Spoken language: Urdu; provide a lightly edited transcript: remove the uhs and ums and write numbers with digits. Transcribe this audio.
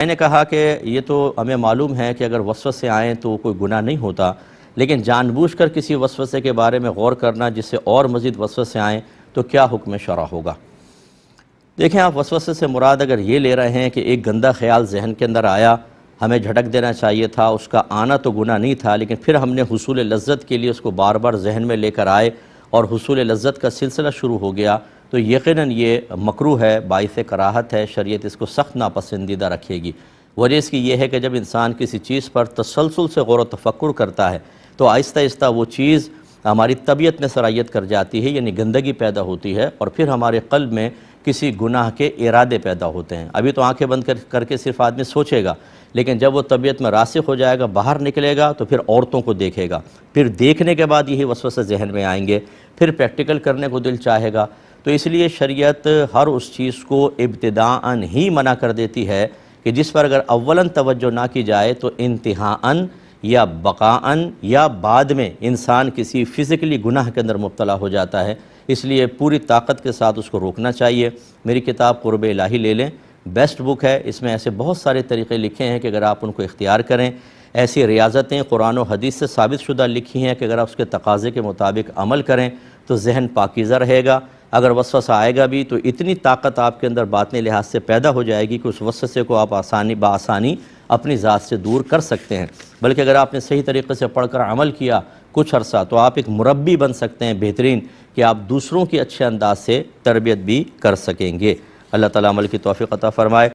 میں نے کہا کہ یہ تو ہمیں معلوم ہے کہ اگر وسوسے آئیں تو کوئی گناہ نہیں ہوتا، لیکن جان بوجھ کر کسی وسوسے کے بارے میں غور کرنا جس سے اور مزید وسوسے آئیں تو کیا حکم شرع ہوگا؟ دیکھیں، آپ وسوسے سے مراد اگر یہ لے رہے ہیں کہ ایک گندہ خیال ذہن کے اندر آیا، ہمیں جھٹک دینا چاہیے تھا، اس کا آنا تو گناہ نہیں تھا، لیکن پھر ہم نے حصول لذت کے لیے اس کو بار بار ذہن میں لے کر آئے اور حصول لذت کا سلسلہ شروع ہو گیا، تو یقیناً یہ مکروہ ہے، باعث کراہت ہے، شریعت اس کو سخت ناپسندیدہ رکھے گی۔ وجہ اس کی یہ ہے کہ جب انسان کسی چیز پر تسلسل سے غور و تفکر کرتا ہے تو آہستہ آہستہ وہ چیز ہماری طبیعت میں سرایت کر جاتی ہے، یعنی گندگی پیدا ہوتی ہے، اور پھر ہمارے قلب میں کسی گناہ کے ارادے پیدا ہوتے ہیں۔ ابھی تو آنکھیں بند کر کے صرف آدمی سوچے گا، لیکن جب وہ طبیعت میں راسخ ہو جائے گا، باہر نکلے گا تو پھر عورتوں کو دیکھے گا، پھر دیکھنے کے بعد یہی وسوسے ذہن میں آئیں گے، پھر پریکٹیکل کرنے کو دل چاہے گا۔ تو اس لیے شریعت ہر اس چیز کو ابتداءً ہی منع کر دیتی ہے کہ جس پر اگر اولاً توجہ نہ کی جائے تو انتہاءً یا بقاءً یا بعد میں انسان کسی فزیکلی گناہ کے اندر مبتلا ہو جاتا ہے۔ اس لیے پوری طاقت کے ساتھ اس کو روکنا چاہیے۔ میری کتاب قرب الہی لے لیں، بیسٹ بک ہے، اس میں ایسے بہت سارے طریقے لکھے ہیں کہ اگر آپ ان کو اختیار کریں، ایسی ریاضتیں قرآن و حدیث سے ثابت شدہ لکھی ہیں کہ اگر آپ اس کے تقاضے کے مطابق عمل کریں تو ذہن پاکیزہ رہے گا۔ اگر وسوسہ آئے گا بھی تو اتنی طاقت آپ کے اندر باطنی لحاظ سے پیدا ہو جائے گی کہ اس وسوسے کو آپ بآسانی اپنی ذات سے دور کر سکتے ہیں۔ بلکہ اگر آپ نے صحیح طریقے سے پڑھ کر عمل کیا کچھ عرصہ تو آپ ایک مربی بن سکتے ہیں بہترین، کہ آپ دوسروں کی اچھے انداز سے تربیت بھی کر سکیں گے۔ اللہ تعالیٰ عمل کی توفیق عطا فرمائے۔